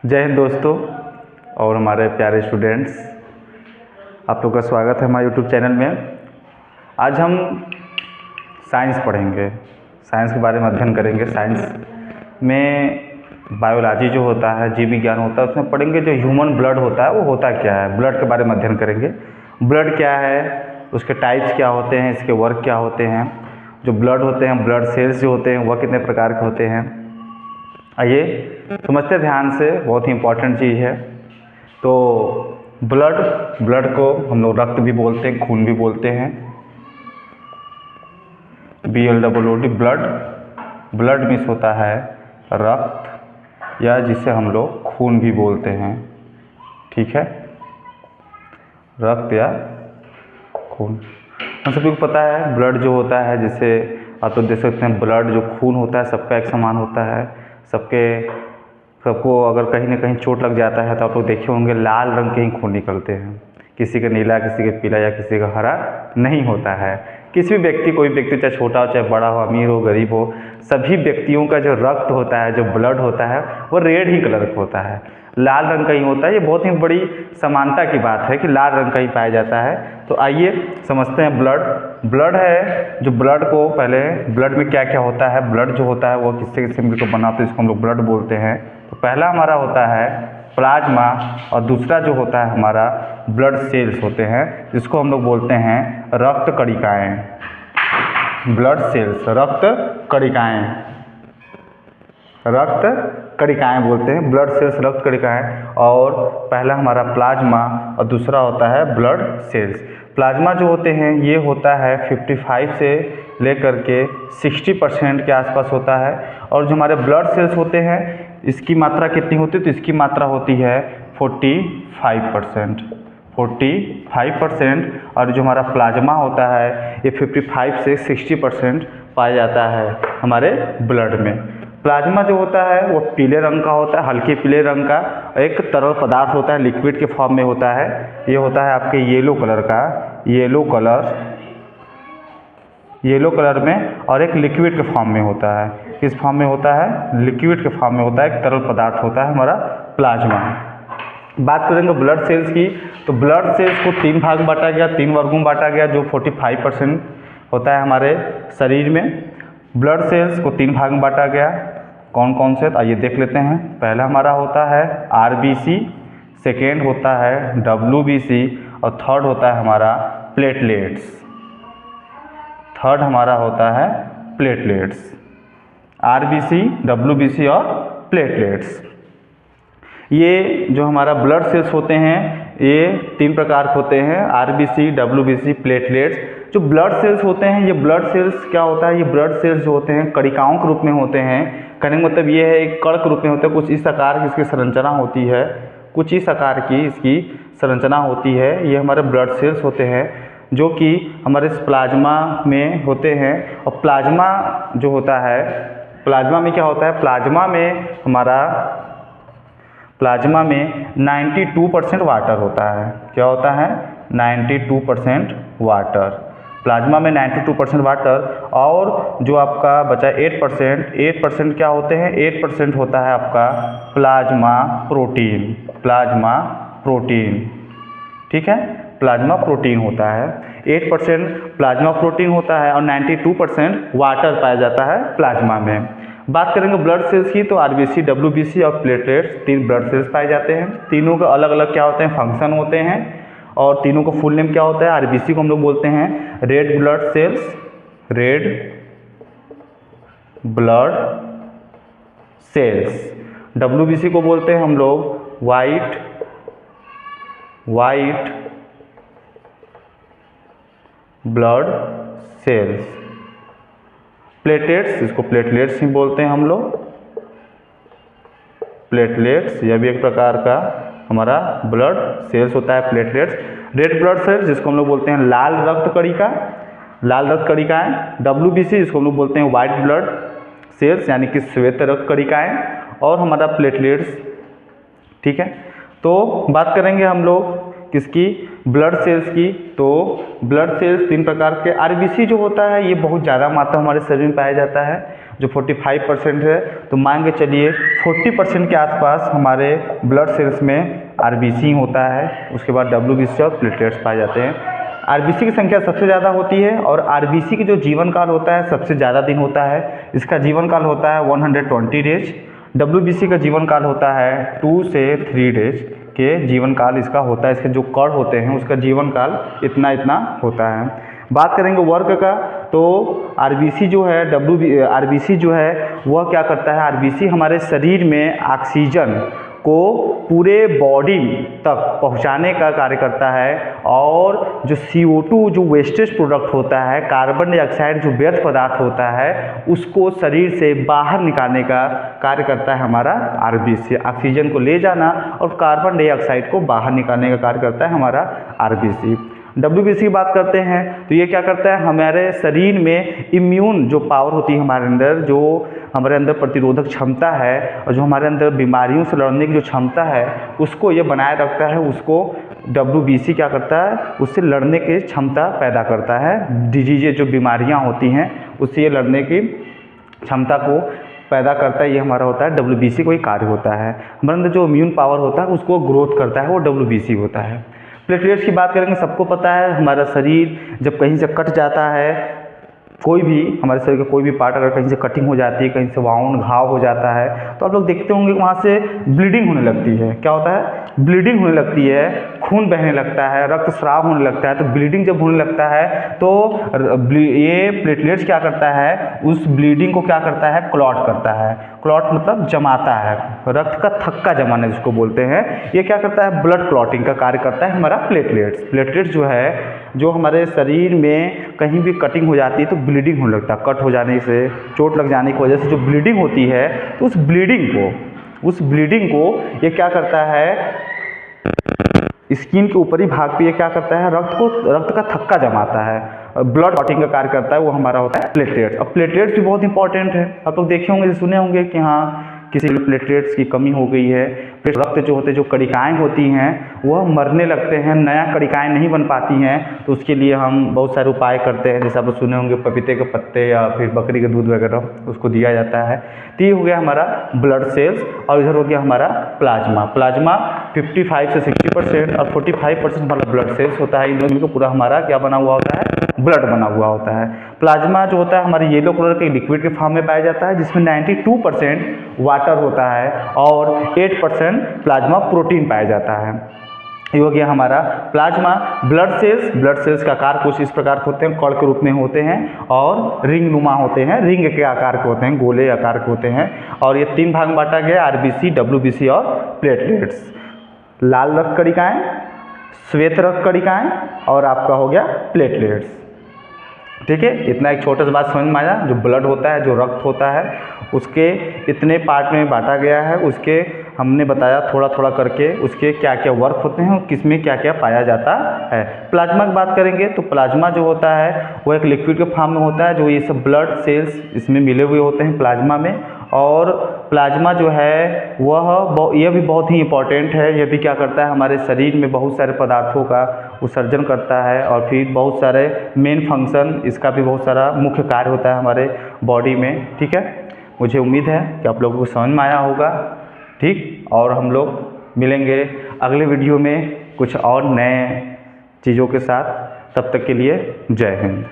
जय हिंद दोस्तों और हमारे प्यारे स्टूडेंट्स, आप लोग का स्वागत है हमारे यूट्यूब चैनल में। आज हम साइंस पढ़ेंगे, साइंस के बारे में अध्ययन करेंगे। साइंस में बायोलॉजी जो होता है, जीव विज्ञान होता है, उसमें पढ़ेंगे जो ह्यूमन ब्लड होता है वो होता क्या है, ब्लड के बारे में अध्ययन करेंगे। ब्लड क्या है, उसके टाइप्स क्या होते हैं, इसके वर्क क्या होते हैं, जो ब्लड होते हैं, ब्लड सेल्स जो होते हैं वह कितने प्रकार के होते हैं। आइए समझते ध्यान से, बहुत ही इम्पोर्टेंट चीज़ है। तो ब्लड को हम लोग रक्त भी बोलते हैं, खून भी बोलते हैं। BLOOD ब्लड मीन्स होता है रक्त, या जिसे हम लोग खून भी बोलते हैं। ठीक है, रक्त या खून। हम सभी को पता है ब्लड जो होता है, जैसे आप तो देख सकते हैं ब्लड जो खून होता है सबका एक समान होता है। सबको अगर कहीं ना कहीं चोट लग जाता है तो आप लोग देखे होंगे लाल रंग के ही खून निकलते हैं। किसी का नीला, किसी का पीला या किसी का हरा नहीं होता है। किसी भी व्यक्ति, कोई व्यक्ति चाहे छोटा हो चाहे बड़ा हो, अमीर हो गरीब हो, सभी व्यक्तियों का जो रक्त होता है, जो ब्लड होता है वो रेड ही कलर का होता है, लाल रंग का ही होता है। ये बहुत ही बड़ी समानता की बात है कि लाल रंग का ही पाया जाता है। तो आइए समझते हैं ब्लड है जो ब्लड को, पहले ब्लड में क्या क्या होता है। ब्लड जो होता है वो किससे किससे मिलकर बना होता है, इसको हम लोग ब्लड बोलते हैं। तो पहला हमारा होता है प्लाज्मा, और दूसरा जो होता है हमारा ब्लड सेल्स होते हैं, जिसको हम लोग बोलते हैं रक्त कणिकाएँ। ब्लड सेल्स, रक्त कणिकाएँ बोलते हैं, ब्लड सेल्स रक्त कणिकाएँ। और पहला हमारा प्लाज्मा और दूसरा होता है ब्लड सेल्स। प्लाज्मा जो होते हैं ये होता है 55 से लेकर के 60% के आसपास होता है। और जो हमारे ब्लड सेल्स होते हैं इसकी मात्रा कितनी होती है, तो इसकी मात्रा होती है 45%। और जो हमारा प्लाज्मा होता है ये 55 से 60% पाया जाता है हमारे ब्लड में। प्लाज्मा जो होता है वो पीले रंग का होता है, हल्के पीले रंग का एक तरल पदार्थ होता है, लिक्विड के फॉर्म में होता है। ये होता है आपके येलो कलर का, येलो कलर में, और एक लिक्विड के फॉर्म में होता है। किस फॉर्म में होता है, लिक्विड के फॉर्म में होता है, एक तरल पदार्थ होता है हमारा प्लाज्मा। बात करेंगे ब्लड सेल्स की, तो ब्लड सेल्स को 3 भाग बांटा गया, 3 वर्गों में बांटा गया, जो 45% होता है हमारे शरीर में। ब्लड सेल्स को 3 भाग में बांटा गया, कौन कौन से, आइए देख लेते हैं। पहला हमारा होता है RBC, सेकेंड होता है WBC, और थर्ड होता है हमारा प्लेटलेट्स। RBC, WBC और प्लेटलेट्स। ये जो हमारा ब्लड सेल्स होते हैं ये 3 प्रकार के होते हैं, RBC, WBC, प्लेटलेट्स। जो ब्लड सेल्स होते हैं, ये ब्लड सेल्स क्या होता है, ये ब्लड सेल्स जो होते हैं कणिकाओं के रूप में होते हैं। कहने का मतलब ये है एक कण के रूप में होते हैं, कुछ इस आकार की इसकी संरचना होती है, कुछ इस आकार की इसकी संरचना होती है। ये हमारे ब्लड सेल्स होते हैं जो कि हमारे प्लाज्मा में होते हैं। और प्लाज्मा जो होता है, प्लाज्मा में क्या होता है, प्लाज्मा में 92% वाटर होता है। क्या होता है, 92% वाटर। प्लाज्मा में 92% वाटर, और जो आपका बचा 8% क्या होते हैं, 8% होता है आपका प्लाज्मा प्रोटीन। ठीक है, प्लाज्मा प्रोटीन होता है, 8% प्लाज्मा प्रोटीन होता है, और 92% वाटर पाया जाता है प्लाज्मा में। बात करेंगे ब्लड सेल्स की, तो RBC, WBC और प्लेटलेट्स 3 ब्लड सेल्स पाए जाते हैं। तीनों का अलग अलग क्या होते हैं, फंक्शन होते हैं, और तीनों का फुल नेम क्या होता है। RBC को हम लोग बोलते हैं रेड ब्लड सेल्स, WBC को बोलते हैं हम लोग वाइट ब्लड सेल्स। प्लेटलेट्स, इसको प्लेटलेट्स ही बोलते हैं हम लोग, प्लेटलेट्स। यह भी एक प्रकार का हमारा ब्लड सेल्स होता है, प्लेटलेट्स। रेड ब्लड सेल्स जिसको हम लोग बोलते हैं लाल रक्त कणिकाएँ। WBC जिसको हम लोग बोलते हैं वाइट ब्लड सेल्स, यानी कि श्वेत रक्त कणिकाएँ, और हमारा प्लेटलेट्स। ठीक है, तो बात करेंगे हम लोग किसकी, ब्लड सेल्स की। तो ब्लड सेल्स 3 प्रकार के। RBC जो होता है ये बहुत ज़्यादा मात्रा हमारे शरीर में पाया जाता है। जो 45% है, तो मान के चलिए 40% के आसपास हमारे ब्लड सेल्स में आरबीसी होता है, उसके बाद डब्ल्यूबीसी और प्लेटलेट्स पाए जाते हैं। आरबीसी की संख्या सबसे ज़्यादा होती है और आरबीसी की जो जीवन काल होता है सबसे ज़्यादा दिन होता है, इसका जीवन काल होता है 120 डेज। डब्ल्यूबीसी का जीवन काल होता है 2 से 3 डेज के जीवन काल इसका होता है। इसके जो कण होते हैं उसका जीवन काल इतना इतना होता है। बात करेंगे वर्क का, तो आरबीसी जो है आरबीसी जो है वह क्या करता है, आरबीसी हमारे शरीर में ऑक्सीजन को पूरे बॉडी तक पहुंचाने का कार्य करता है और जो CO2 जो वेस्टेज प्रोडक्ट होता है, कार्बन डाइऑक्साइड जो व्यर्थ पदार्थ होता है, उसको शरीर से बाहर निकालने का कार्य करता है हमारा आरबीसी। ऑक्सीजन को ले जाना और कार्बन डाइऑक्साइड को बाहर निकालने का कार्य करता है हमारा आरबीसी। डब्ल्यूबीसी की बात करते हैं तो ये क्या करता है, हमारे शरीर में इम्यून जो पावर होती है हमारे अंदर, जो हमारे अंदर प्रतिरोधक क्षमता है और जो हमारे अंदर बीमारियों से लड़ने की जो क्षमता है उसको ये बनाए रखता है। उसको डब्ल्यूबीसी क्या करता है, उससे लड़ने की क्षमता पैदा करता है। डिजीज़ जो बीमारियां होती हैं उससे ये लड़ने की क्षमता को पैदा करता है, ये हमारा होता है डब्ल्यूबीसी को ही कार्य होता है। हमारे अंदर जो इम्यून पावर होता है उसको ग्रोथ करता है, वो डब्ल्यूबीसी होता है। प्लेटलेट्स की बात करेंगे, सबको पता है हमारा शरीर जब कहीं से कट जाता है, कोई भी हमारे शरीर का कोई भी पार्ट अगर कहीं से कटिंग हो जाती है, कहीं से वाउंड घाव हो जाता है, तो आप लोग देखते होंगे वहाँ से ब्लीडिंग होने लगती है। क्या होता है, ब्लीडिंग होने लगती है, खून बहने लगता है, रक्तस्राव होने लगता है। तो ब्लीडिंग जब होने लगता है तो ये प्लेटलेट्स क्या करता है, उस ब्लीडिंग को क्या करता है, क्लॉट करता है। क्लॉट मतलब जमाता है, रक्त का थक्का जमाना जिसको बोलते हैं। ये क्या करता है, ब्लड क्लॉटिंग का कार्य करता है हमारा प्लेटलेट्स। प्लेटलेट्स जो है, जो हमारे शरीर में कहीं भी कटिंग हो जाती है तो ब्लीडिंग होने लगता है। कट हो जाने से, चोट लग जाने की वजह से जो ब्लीडिंग होती है, तो उस ब्लीडिंग को ये क्या करता है, स्किन के ऊपरी भाग पे ये क्या करता है, रक्त का थक्का जमाता है, ब्लड क्लॉटिंग का कार्य करता है, वो हमारा होता है प्लेटलेट्स। अब प्लेटलेट्स भी बहुत इंपॉर्टेंट है। आप लोग देखे होंगे, सुने होंगे कि हाँ किसी में प्लेटलेट्स की कमी हो गई है, फिर रक्त जो होते जो कणिकाएँ होती हैं वह मरने लगते हैं, नया कणिकाएँ नहीं बन पाती हैं। तो उसके लिए हम बहुत सारे उपाय करते हैं, जैसे आप लोग सुने होंगे पपीते के पत्ते या फिर बकरी का दूध वगैरह उसको दिया जाता है। तो ये हो गया हमारा ब्लड सेल्स और इधर हो गया हमारा प्लाज्मा। प्लाज्मा 55 से 60% और 45% हमारा ब्लड सेल्स होता है। इन दोनों को पूरा हमारा क्या बना हुआ होता है, ब्लड बना हुआ होता है। प्लाज्मा जो होता है हमारे येलो कलर के लिक्विड के फॉर्म में पाया जाता है, जिसमें 92% वाटर होता है और 8% प्लाज्मा प्रोटीन पाया जाता है। ये हो गया हमारा प्लाज्मा। ब्लड सेल्स का आकार कुछ इस प्रकार के होते हैं, कण के रूप में होते हैं और रिंग नुमा होते हैं, रिंग के आकार के होते हैं, गोले आकार के होते हैं। और ये 3 भाग में बांटा गया, आरबीसी, डब्ल्यूबीसी और प्लेटलेट्स। लाल रक्त कणिकाएं, श्वेत रक्त कणिकाएं और आपका हो गया प्लेटलेट्स। ठीक है, इतना एक छोटा सा बात समझ में आया। जो ब्लड होता है, जो रक्त होता है, उसके इतने पार्ट में बांटा गया है। उसके हमने बताया थोड़ा थोड़ा करके उसके क्या क्या वर्क होते हैं और किस में क्या क्या पाया जाता है। प्लाज्मा की बात करेंगे तो प्लाज्मा जो होता है वो एक लिक्विड के फॉर्म में होता है, जो ये सब ब्लड सेल्स इसमें मिले हुए होते हैं प्लाज्मा में। और प्लाज्मा जो है वह यह भी बहुत ही इम्पॉर्टेंट है। यह भी क्या करता है, हमारे शरीर में बहुत सारे पदार्थों का उत्सर्जन करता है और फिर बहुत सारे मेन फंक्शन, इसका भी बहुत सारा मुख्य कार्य होता है हमारे बॉडी में। ठीक है, मुझे उम्मीद है कि आप लोगों को समझ में आया होगा। ठीक, और हम लोग मिलेंगे अगले वीडियो में कुछ और नए चीज़ों के साथ। तब तक के लिए जय हिंद।